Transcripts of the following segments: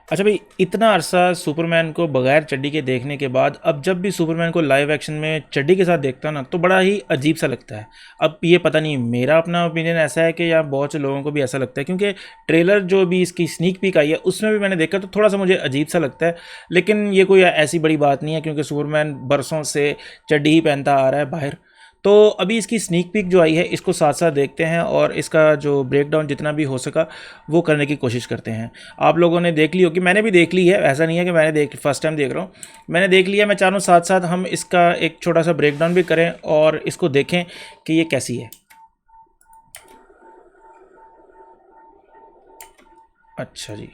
अच्छा भाई, इतना अरसा सुपरमैन को बगैर चड्डी के देखने के बाद अब जब भी सुपरमैन को लाइव एक्शन में चड्डी के साथ देखता ना तो बड़ा ही अजीब सा लगता है। अब ये पता नहीं मेरा अपना ओपिनियन ऐसा है कि या बहुत से लोगों को भी ऐसा लगता है, क्योंकि ट्रेलर जो भी इसकी स्नीक पीक आई है उसमें भी मैंने देखा तो थोड़ा सा मुझे अजीब सा लगता है। लेकिन ये कोई ऐसी बड़ी बात नहीं है, क्योंकि सुपरमैन बरसों से चड्डी ही पहनता आ रहा है बाहर। तो अभी इसकी स्नीक पीक जो आई है इसको साथ साथ देखते हैं और इसका जो ब्रेक डाउन जितना भी हो सका वो करने की कोशिश करते हैं। आप लोगों ने देख ली होगी, मैंने भी देख ली है, ऐसा नहीं है कि मैंने देख फर्स्ट टाइम देख रहा हूँ, मैंने देख लिया। मैं चारों साथ साथ हम इसका एक छोटा सा ब्रेक डाउन भी करें और इसको देखें कि ये कैसी है। अच्छा जी।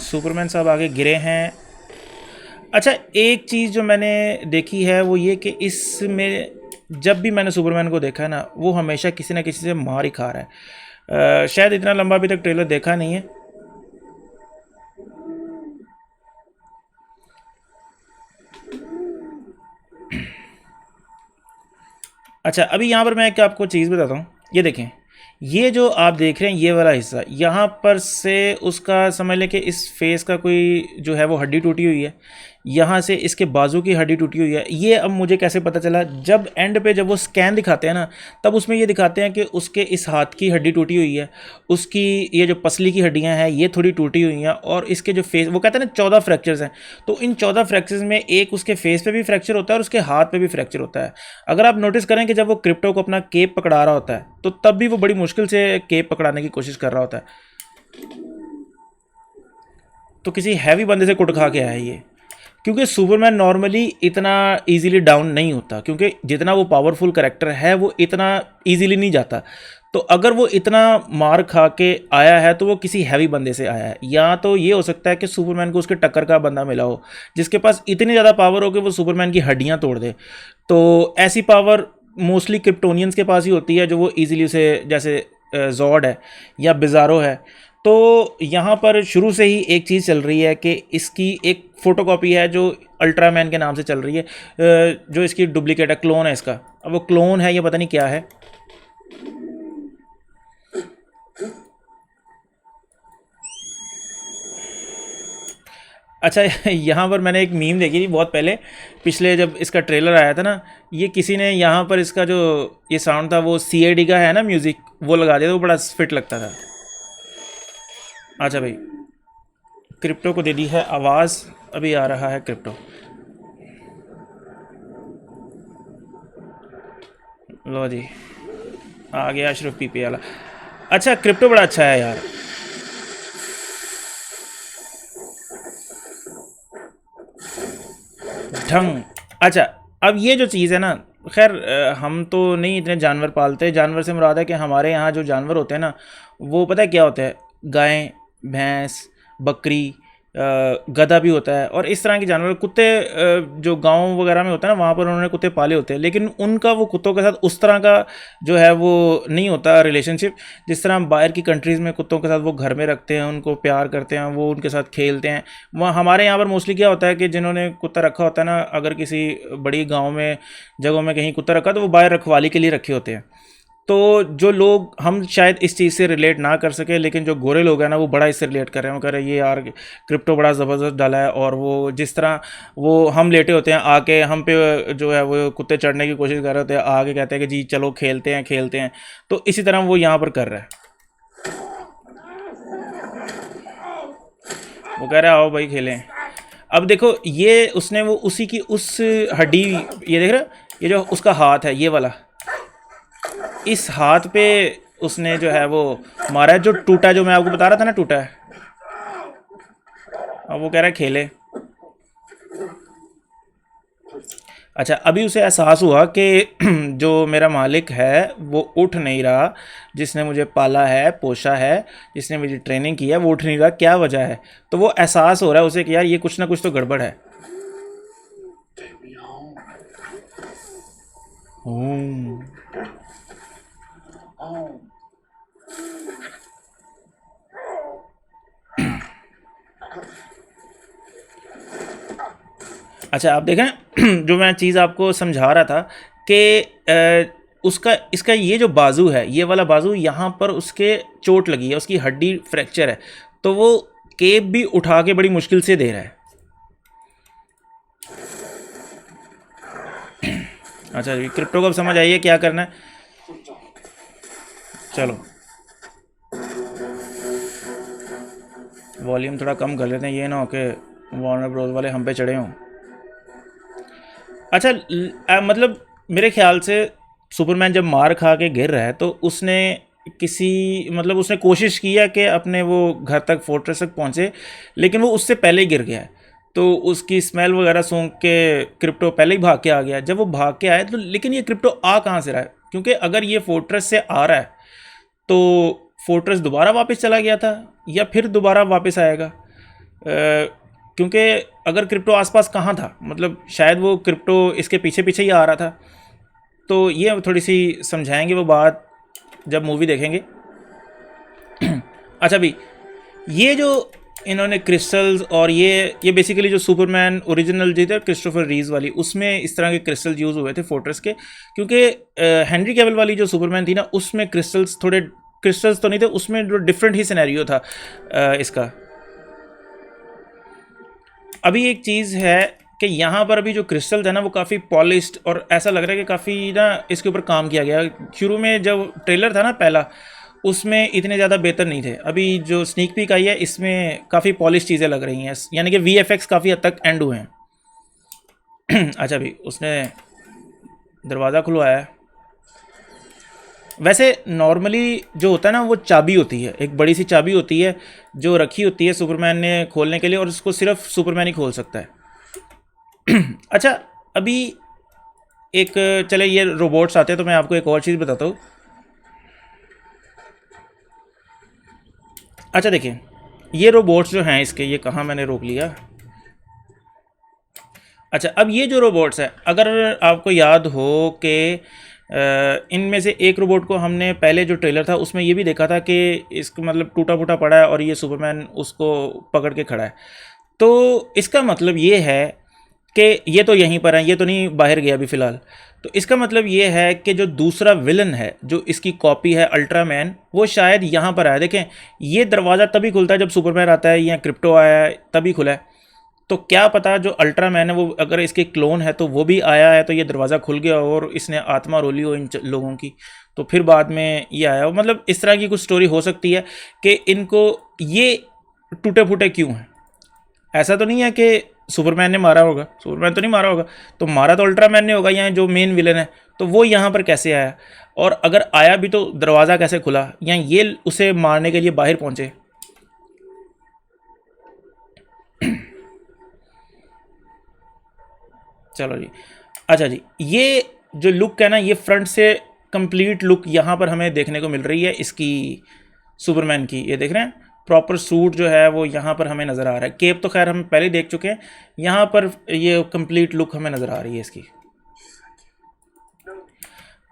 सुपरमैन साहब आगे गिरे हैं। अच्छा, एक चीज़ जो मैंने देखी है वो ये कि इसमें जब भी मैंने सुपरमैन को देखा है ना वो हमेशा किसी ना किसी से मार ही खा रहा है। शायद इतना लंबा अभी तक ट्रेलर देखा नहीं है। अच्छा, अभी यहाँ पर मैं एक आपको चीज़ बताता हूँ, ये देखें, ये जो आप देख रहे हैं ये वाला हिस्सा यहाँ पर से उसका समझ लें कि इस फेस का कोई जो है वो हड्डी टूटी हुई है, यहाँ से इसके बाजू की हड्डी टूटी हुई है। ये अब मुझे कैसे पता चला, जब एंड पे जब वो स्कैन दिखाते हैं ना तब उसमें ये दिखाते हैं कि उसके इस हाथ की हड्डी टूटी हुई है, उसकी ये जो पसली की हड्डियाँ हैं ये थोड़ी टूटी हुई हैं, और इसके जो फेस वो कहते हैं ना 14 फ्रैक्चर्स हैं, तो इन 14 फ्रैक्चर्स में एक उसके फेस पे भी फ्रैक्चर होता है और उसके हाथ पे भी फ्रैक्चर होता है। अगर आप नोटिस करें कि जब वो क्रिप्टो को अपना केप पकड़ा रहा होता है तो तब भी वो बड़ी मुश्किल से केप पकड़ाने की कोशिश कर रहा होता है। तो किसी हैवी बंदे से कुट खा के आया है ये, क्योंकि सुपरमैन नॉर्मली इतना इजीली डाउन नहीं होता, क्योंकि जितना वो पावरफुल करेक्टर है वो इतना इजीली नहीं जाता। तो अगर वो इतना मार खा के आया है तो वो किसी हैवी बंदे से आया है, या तो ये हो सकता है कि सुपरमैन को उसके टक्कर का बंदा मिला हो जिसके पास इतनी ज़्यादा पावर हो कि वो सुपरमैन की हड्डियाँ तोड़ दे। तो ऐसी पावर मोस्टली क्रिप्टोनियंस के पास ही होती है, जो वो ईजिली उसे, जैसे जॉड है या बिजारो है। तो यहाँ पर शुरू से ही एक चीज़ चल रही है कि इसकी एक फ़ोटोकॉपी है जो अल्ट्रामैन के नाम से चल रही है, जो इसकी डुप्लीकेट है, क्लोन है इसका। अब वो क्लोन है ये पता नहीं क्या है। अच्छा, यहाँ पर मैंने एक मीम देखी थी बहुत पहले, पिछले जब इसका ट्रेलर आया था ना, ये किसी ने यहाँ पर इसका जो ये साउंड था वो CID का है ना म्यूज़िक, वो लगा दिया था, वो बड़ा फिट लगता था। अच्छा भाई, क्रिप्टो को दे दी है आवाज़, अभी आ रहा है क्रिप्टो। लो जी, आ गया अशरफ पीपी वाला। अच्छा, क्रिप्टो बड़ा अच्छा है यार। ढंग। अच्छा, अब ये जो चीज़ है ना, खैर हम तो नहीं इतने जानवर पालते, जानवर से मुराद है कि हमारे यहाँ जो जानवर होते हैं ना वो पता है क्या होता है, गाय, भैंस, बकरी, गधा भी होता है, और इस तरह के जानवर। कुत्ते जो गांव वगैरह में होता है ना वहाँ पर उन्होंने कुत्ते पाले होते हैं, लेकिन उनका वो कुत्तों के साथ उस तरह का जो है वो नहीं होता रिलेशनशिप, जिस तरह हम बाहर की कंट्रीज़ में कुत्तों के साथ वो घर में रखते हैं, उनको प्यार करते हैं, वो उनके साथ खेलते हैं। वहाँ हमारे यहाँ पर मोस्टली क्या होता है कि जिन्होंने कुत्ता रखा होता है ना, अगर किसी बड़ी गाँव में जगहों में कहीं कुत्ता रखा तो वो बाहर रखवाली के लिए रखे होते हैं। तो जो लोग, हम शायद इस चीज़ से रिलेट ना कर सके, लेकिन जो गोरे लोग हैं ना वो बड़ा इससे रिलेट कर रहे हैं। वो कह रहे हैं ये यार क्रिप्टो बड़ा ज़बरदस्त डाला है, और वो जिस तरह वो हम लेटे होते हैं आके हम पे जो है वो कुत्ते चढ़ने की कोशिश कर रहे होते हैं, आगे कहते हैं कि जी चलो खेलते हैं खेलते हैं। तो इसी तरह वो यहाँ पर कर रहा है, वो कह रहा है आओ भाई खेलें। अब देखो ये उसने वो उसी की उस हड्डी, ये देख रहे हो, ये जो उसका हाथ है ये वाला, इस हाथ पे उसने जो है वो मारा है, जो टूटा, जो मैं आपको बता रहा था ना टूटा है। अब वो कह रहा है खेले। अच्छा, अभी उसे एहसास हुआ कि जो मेरा मालिक है वो उठ नहीं रहा, जिसने मुझे पाला है, पोषा है, जिसने मुझे ट्रेनिंग की है, वो उठ नहीं रहा, क्या वजह है। तो वो एहसास हो रहा है उसे कि यार ये कुछ ना कुछ तो गड़बड़ है। हम्म। अच्छा, आप देखें जो मैं चीज़ आपको समझा रहा था कि उसका इसका ये जो बाजू है, ये वाला बाजू, यहाँ पर उसके चोट लगी है, उसकी हड्डी फ्रैक्चर है, तो वो केप भी उठा के बड़ी मुश्किल से दे रहा है। अच्छा जी, क्रिप्टो को अब समझ आई है क्या करना है। चलो वॉल्यूम थोड़ा कम कर लेते हैं, ये ना हो कि वार्नर ब्रोस वाले हम पे चढ़े हों। अच्छा मतलब मेरे ख्याल से सुपरमैन जब मार खा के गिर रहा है तो उसने मतलब उसने कोशिश की है कि अपने वो घर तक, फोर्ट्रेस तक पहुँचे, लेकिन वो उससे पहले ही गिर गया है। तो उसकी स्मेल वगैरह सूंघ के क्रिप्टो पहले ही भाग के आ गया। जब वो भाग के आया तो, लेकिन ये क्रिप्टो आ कहाँ से रहा है? क्योंकि अगर ये फोर्ट्रेस से आ रहा है तो फोर्ट्रेस दोबारा वापस चला गया था या फिर दोबारा वापस आएगा, क्योंकि अगर क्रिप्टो आसपास कहाँ था, मतलब शायद वो क्रिप्टो इसके पीछे पीछे ही आ रहा था। तो ये थोड़ी सी समझाएंगे वो बात जब मूवी देखेंगे। अच्छा भी, ये जो इन्होंने क्रिस्टल्स और ये बेसिकली जो सुपरमैन ओरिजिनल जी थे क्रिस्टोफर रीव वाली, उसमें इस तरह के क्रिस्टल यूज़ हुए थे फोर्ट्रेस के, क्योंकि हेनरी कैविल वाली जो सुपरमैन थी ना, उसमें क्रिस्टल्स तो नहीं थे, उसमें जो डिफरेंट ही सिनेरियो था इसका। अभी एक चीज़ है कि यहाँ पर अभी जो क्रिस्टल्स है ना, वो काफ़ी पॉलिश्ड और ऐसा लग रहा है कि काफ़ी ना इसके ऊपर काम किया गया। शुरू में जब ट्रेलर था ना पहला, उसमें इतने ज़्यादा बेहतर नहीं थे। अभी जो स्नीक पीक आई है इसमें काफ़ी पॉलिश चीज़ें लग रही हैं, यानी कि VFX काफ़ी हद तक एंड हुए हैं। अच्छा भी, उसने दरवाज़ा खुलवाया है। वैसे नॉर्मली जो होता है ना, वो चाबी होती है, एक बड़ी सी चाबी होती है जो रखी होती है सुपरमैन ने खोलने के लिए, और उसको सिर्फ सुपरमैन ही खोल सकता है। अच्छा अभी एक, चले ये रोबोट्स आते हैं तो मैं आपको एक और चीज़ बताता हूँ। अच्छा देखिए, ये रोबोट्स जो हैं इसके, ये कहाँ मैंने रोक लिया। अच्छा, अब ये जो रोबोट्स हैं, अगर आपको याद हो कि इनमें से एक रोबोट को हमने पहले जो ट्रेलर था उसमें ये भी देखा था कि इसको मतलब टूटा फूटा पड़ा है और ये सुपरमैन उसको पकड़ के खड़ा है। तो इसका मतलब ये है कि ये तो यहीं पर है, ये तो नहीं बाहर गया अभी फ़िलहाल। तो इसका मतलब ये है कि जो दूसरा विलन है, जो इसकी कॉपी है अल्ट्रामैन, वो शायद यहाँ पर आया। देखें, ये दरवाज़ा तभी खुलता है जब सुपरमैन आता है या क्रिप्टो आया है तभी खुला है। तो क्या पता जो अल्ट्रामैन है वो अगर इसके क्लोन है तो वो भी आया है, तो ये दरवाज़ा खुल गया और इसने आत्मा रोली हो इन लोगों की, तो फिर बाद में ये आया हो। मतलब इस तरह की कुछ स्टोरी हो सकती है कि इनको ये टूटे फूटे क्यों हैं। ऐसा तो नहीं है कि सुपरमैन ने मारा होगा, सुपरमैन तो नहीं मारा होगा, तो मारा तो अल्ट्रामैन ने होगा, यहाँ जो मेन विलन है। तो वो यहाँ पर कैसे आया, और अगर आया भी तो दरवाज़ा कैसे खुला, या ये उसे मारने के लिए बाहर पहुँचे। चलो जी। अच्छा जी, ये जो लुक है ना, ये फ्रंट से कंप्लीट लुक यहाँ पर हमें देखने को मिल रही है इसकी, सुपरमैन की। ये देख रहे हैं, प्रॉपर सूट जो है वो यहाँ पर हमें नज़र आ रहा है। केप तो खैर हम पहले ही देख चुके हैं, यहाँ पर ये कंप्लीट लुक हमें नज़र आ रही है इसकी।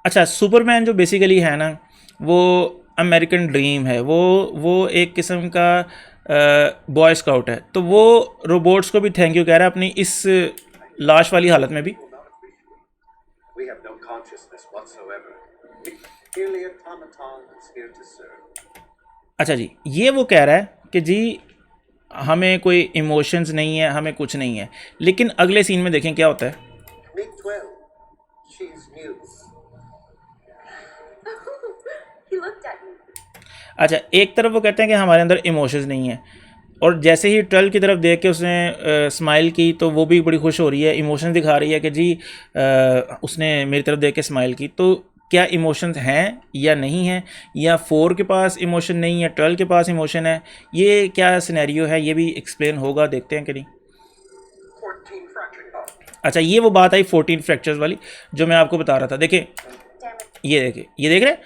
अच्छा, सुपरमैन जो बेसिकली है ना, वो अमेरिकन ड्रीम है, वो एक किस्म का बॉय स्काउट है। तो वो रोबोट्स को भी थैंक यू कह रहा है अपनी इस लाश वाली हालत में भी। We have no consciousness whatsoever. Merely automatons here to serve. अच्छा जी, ये वो कह रहा है कि जी हमें कोई इमोशंस नहीं है, हमें कुछ नहीं है। लेकिन अगले सीन में देखें क्या होता है। Meet 12. She's new. He looked at me. अच्छा, एक तरफ वो कहते हैं कि हमारे अंदर इमोशंस नहीं है, और जैसे ही 12 की तरफ देख के उसने स्माइल की तो वो भी बड़ी खुश हो रही है, इमोशन दिखा रही है कि जी उसने मेरी तरफ देख के स्माइल की। तो क्या इमोशंस हैं या नहीं हैं, या 4 के पास इमोशन नहीं है, 12 के पास इमोशन है, ये क्या सिनेरियो है, ये भी एक्सप्लेन होगा, देखते हैं कि नहीं। 14 fractured. अच्छा, ये वो बात आई 14 फ्रैक्चर्स वाली जो मैं आपको बता रहा था। देखिए, ये देखिए, ये देख रहे हैं,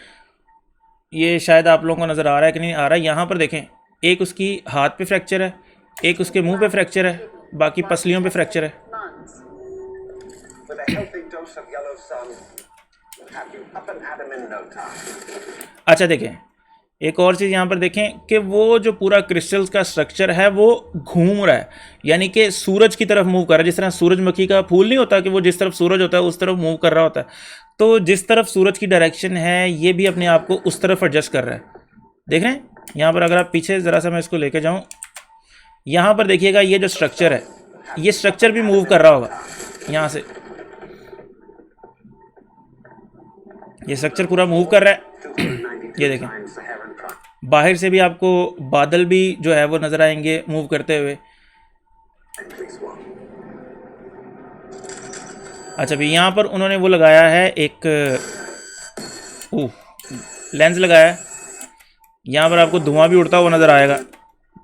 ये शायद आप लोगों को नज़र आ रहा है कि नहीं आ रहा है। यहाँ पर देखें, एक उसकी हाथ पे फ्रैक्चर है, एक उसके मुंह पे फ्रैक्चर है, बाकी पसलियों पे फ्रैक्चर है। Lungs. With a healthy dose of yellow sun, we'll have you up and at 'em in no time. अच्छा देखें, एक और चीज़ यहाँ पर देखें कि वो जो पूरा क्रिस्टल्स का स्ट्रक्चर है वो घूम रहा है, यानी कि सूरज की तरफ मूव कर रहा है। जिस तरह सूरजमुखी का फूल नहीं होता कि वो जिस तरफ सूरज होता है उस तरफ मूव कर रहा होता है, तो जिस तरफ सूरज की डायरेक्शन है ये भी अपने आप को उस तरफ एडजस्ट कर रहा है। देख रहे हैं यहाँ पर, अगर आप पीछे ज़रा सा मैं इसको लेके जाऊँ, यहाँ पर देखिएगा ये जो स्ट्रक्चर है, ये स्ट्रक्चर भी मूव कर रहा होगा यहाँ से, ये स्ट्रक्चर पूरा मूव कर रहा है। ये देखें, बाहर से भी आपको बादल भी जो है वो नज़र आएंगे मूव करते हुए। अच्छा, अभी यहाँ पर उन्होंने वो लगाया है एक लेंस लगाया है, यहाँ पर आपको धुआं भी उड़ता हुआ नज़र आएगा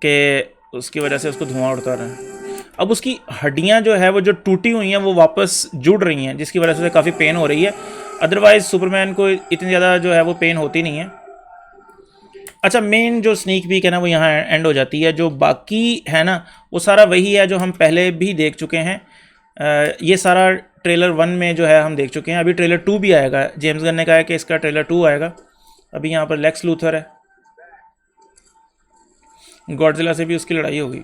कि उसकी वजह से उसको धुआं उड़ता रहा है। अब उसकी हड्डियाँ जो है वो जो टूटी हुई हैं वो वापस जुड़ रही हैं, जिसकी वजह से काफ़ी पेन हो रही है। अदरवाइज़ सुपरमैन को इतनी ज़्यादा जो है वो पेन होती नहीं है। अच्छा, मेन जो स्नीक पीक है ना वो यहाँ एंड हो जाती है। जो बाकी है ना वो सारा वही है जो हम पहले भी देख चुके हैं। ये सारा ट्रेलर 1 में जो है हम देख चुके हैं। अभी ट्रेलर 2 भी आएगा, जेम्स गन ने कहा है कि इसका ट्रेलर 2 आएगा। अभी यहाँ पर लेक्स लूथर है, गॉडजिला से भी उसकी लड़ाई होगी।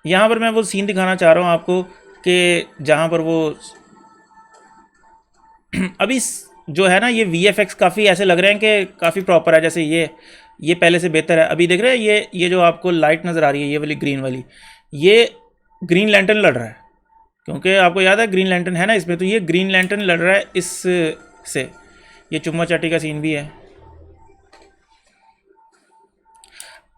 यहाँ पर मैं वो सीन दिखाना चाह रहा हूँ आपको कि जहाँ पर वो अभी जो है ना ये VFX काफ़ी ऐसे लग रहे हैं कि काफ़ी प्रॉपर है, जैसे ये पहले से बेहतर है। अभी देख रहे हैं ये जो आपको लाइट नज़र आ रही है, ये वाली ग्रीन वाली, ये ग्रीन लैंटर्न लड़ रहा है, क्योंकि आपको याद है ग्रीन लैंटर्न है ना इसमें, तो ये ग्रीन लैंटर्न लड़ रहा है इस से। ये चुम्मा चाटी का सीन भी है।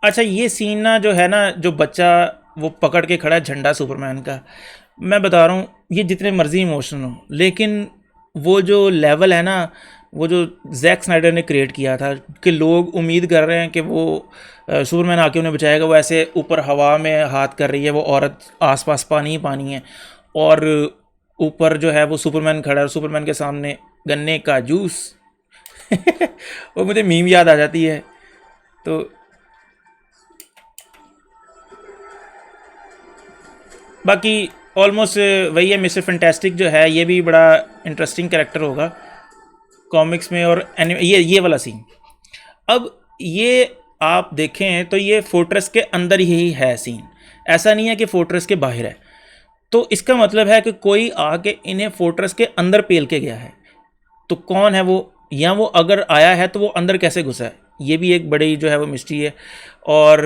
अच्छा, ये सीन ना जो है ना, जो बच्चा वो पकड़ के खड़ा है झंडा सुपरमैन का, मैं बता रहा हूँ ये जितने मर्जी इमोशनल हो, लेकिन वो जो लेवल है ना, वो जो जैक स्नाइडर ने क्रिएट किया था कि लोग उम्मीद कर रहे हैं कि वो सुपरमैन आके उन्हें बचाएगा, वो ऐसे ऊपर हवा में हाथ कर रही है, वो औरत आसपास पानी ही पानी है, और ऊपर जो है वो सुपरमैन खड़ा है, सुपरमैन के सामने गन्ने का जूस वो मुझे मीम याद आ जाती है। तो बाकी ऑलमोस्ट वही है। मिस्टर फैंटास्टिक जो है ये भी बड़ा इंटरेस्टिंग कैरेक्टर होगा कॉमिक्स में और ये वाला सीन। अब ये आप देखें तो ये फोर्ट्रेस के अंदर ही है सीन, ऐसा नहीं है कि फोर्ट्रेस के बाहर है। तो इसका मतलब है कि कोई आके इन्हें फोर्ट्रेस के अंदर पेल के गया है। तो कौन है वो, या वो अगर आया है तो वो अंदर कैसे घुसा है, ये भी एक बड़ी जो है वो मिस्ट्री है। और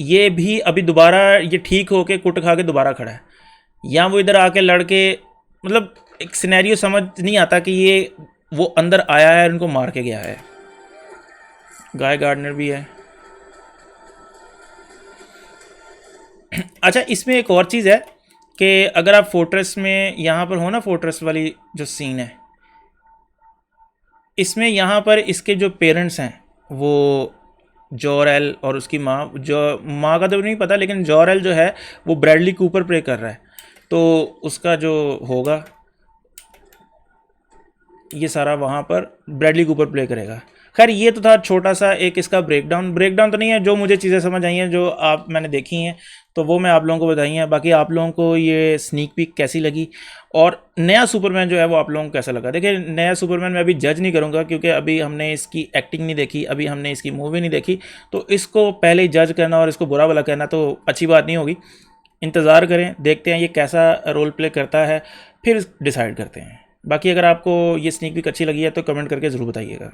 ये भी अभी दोबारा ये ठीक होके कुट खा के दोबारा खड़ा है, या वो इधर आके लड़के, मतलब एक सिनेरियो समझ नहीं आता कि ये वो अंदर आया है और इनको मार के गया है। गाय गार्डनर भी है। अच्छा, इसमें एक और चीज़ है कि अगर आप फोर्ट्रेस में यहाँ पर हो ना, फोर्ट्रेस वाली जो सीन है इसमें, यहाँ पर इसके जो पेरेंट्स हैं वो जॉर-एल और उसकी माँ, जो माँ का तो नहीं पता, लेकिन जॉर-एल जो है वो ब्रैडली कूपर प्ले कर रहा है, तो उसका जो होगा ये सारा वहाँ पर ब्रैडली कूपर प्ले करेगा। खैर, ये तो था छोटा सा एक इसका ब्रेकडाउन तो नहीं है, जो मुझे चीज़ें समझ आई हैं, जो मैंने देखी हैं, तो वो मैं आप लोगों को बताई हैं। बाकी आप लोगों को ये स्नीक पीक कैसी लगी और नया सुपरमैन जो है वो आप लोगों को कैसा लगा। देखिए, नया सुपरमैन मैं अभी जज नहीं करूँगा, क्योंकि अभी हमने इसकी एक्टिंग नहीं देखी, अभी हमने इसकी मूवी नहीं देखी, तो इसको पहले ही जज करना और इसको बुरा भला कहना तो अच्छी बात नहीं होगी। इंतज़ार करें, देखते हैं ये कैसा रोल प्ले करता है, फिर डिसाइड करते हैं। बाकी अगर आपको ये स्नीक पीक अच्छी लगी है तो कमेंट करके ज़रूर बताइएगा।